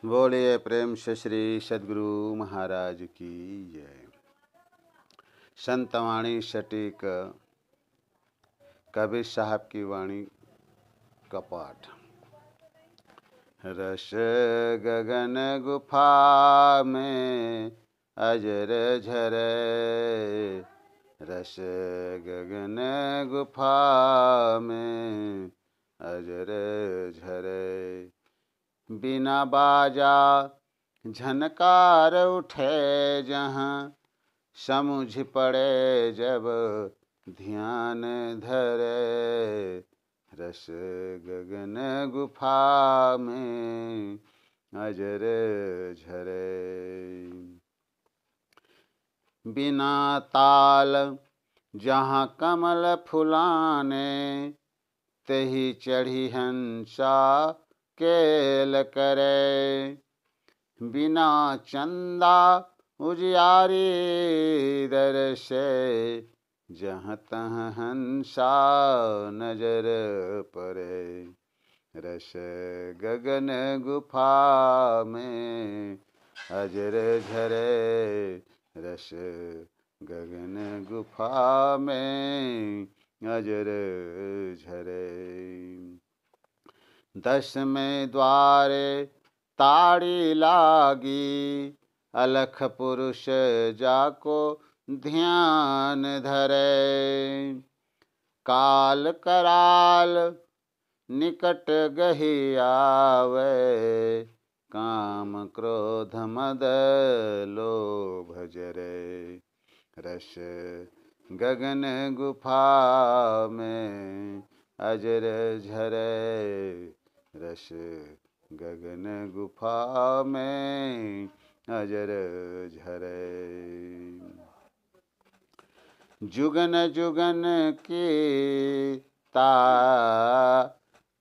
बोलिए प्रेम से श्री सद्गुरु महाराज की जय। संतवाणी सटीक कबीर साहब की वाणी का पाठ। रस गगन गुफा में अजर झरे, रस गगन गुफा में अजर झरे। बिना बाजा झनकार उठे जहाँ, समुझ पड़े जब ध्यान धरे। रस गगन गुफा में अजर झरे। बिना ताल जहाँ कमल फुलाने, तही चढ़ी हंसा केल करे। बिना चंदा उजियारी दर से, जहाँ तहाँ हंसा नजर पड़े। रस गगन गुफा में अजर झरे, रस गगन गुफा में अजर झरे। 10वें द्वारे ताड़ी लागी, अलख पुरुष जाको ध्यान धरे। काल कराल निकट गही आवे, काम क्रोध मद लोभ जरे। रस गगन गुफा में अजर झरे, रस गगन गुफा में अजर झरे। जुगन जुगन की ता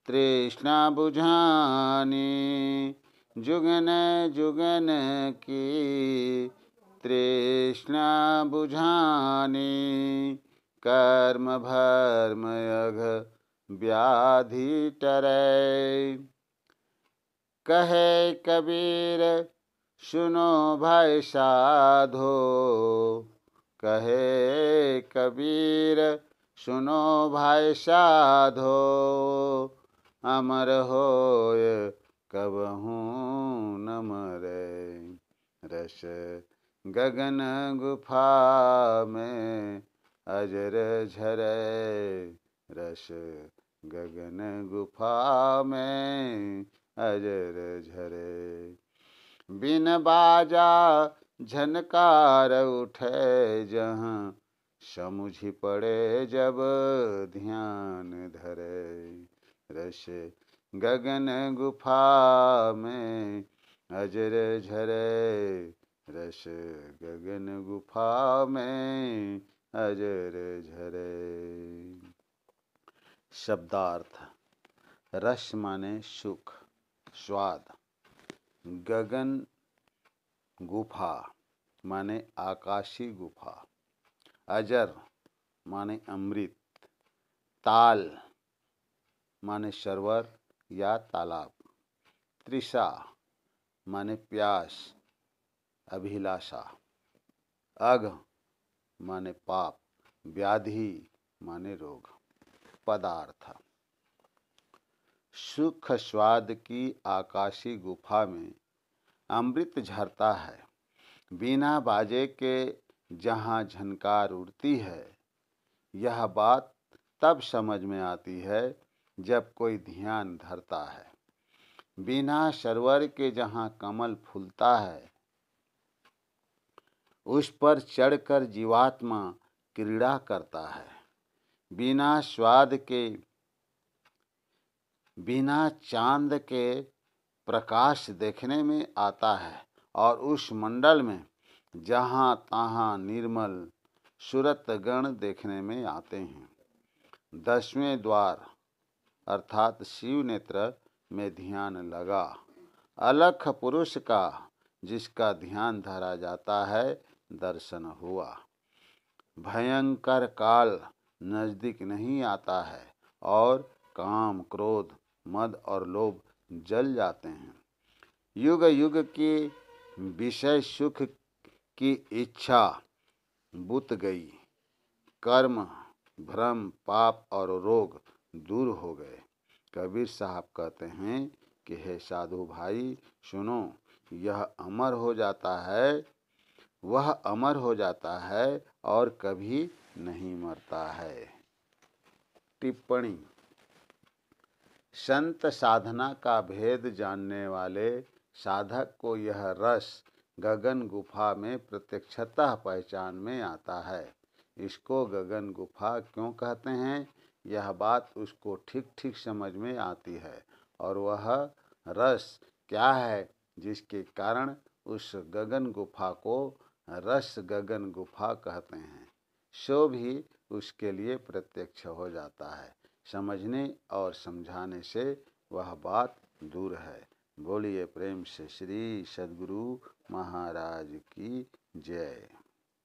तृष्णा बुझानी, जुगन जुगन की तृष्णा बुझानी। कर्म भर्म अघ व्याधि टरै, कहे कबीर सुनो भाई साधो। कहे कबीर सुनो भाई साधो, अमर होय कबहू न मरे। रस गगन गुफा में अजर झरे, रस गगन गुफा में अजर झरे। बिन बाजा झनकार उठे जहाँ, समुझ पड़े जब ध्यान धरे। रस गगन गुफा में अजर झरे, रस गगन गुफा में अजर झरे। शब्दार्थ। रस माने सुख स्वाद, गगन गुफा माने आकाशी गुफा, अजर माने अमृत, ताल माने सरोवर या तालाब, तृषा माने प्यास अभिलाषा, अघ माने पाप, व्याधि माने रोग। पदार्थ। सुख स्वाद की आकाशी गुफा में अमृत झरता है। बिना बाजे के जहाँ झनकार उड़ती है, यह बात तब समझ में आती है जब कोई ध्यान धरता है। बिना सरोवर के जहाँ कमल फूलता है, उस पर चढ़कर जीवात्मा क्रीड़ा करता है। बिना स्वाद के, बिना चांद के प्रकाश देखने में आता है, और उस मंडल में जहाँ तहाँ निर्मल सूरत गण देखने में आते हैं। 10वें द्वार अर्थात शिव नेत्र में ध्यान लगा। अलख पुरुष का जिसका ध्यान धरा जाता है, दर्शन हुआ। भयंकर काल नजदीक नहीं आता है, और काम क्रोध मद और लोभ जल जाते हैं। युग युग की विषय सुख की इच्छा बुत गई, कर्म भ्रम पाप और रोग दूर हो गए। कबीर साहब कहते हैं कि हे साधु भाई सुनो, यह अमर हो जाता है, वह अमर हो जाता है और कभी नहीं मरता है। टिप्पणी। संत साधना का भेद जानने वाले साधक को यह रस गगन गुफा में प्रत्यक्षतः पहचान में आता है। इसको गगन गुफा क्यों कहते हैं, यह बात उसको ठीक ठीक समझ में आती है, और वह रस क्या है जिसके कारण उस गगन गुफा को रस गगन गुफा कहते हैं, सो भी उसके लिए प्रत्यक्ष हो जाता है। समझने और समझाने से वह बात दूर है। बोलिए प्रेम से श्री सद्गुरु महाराज की जय।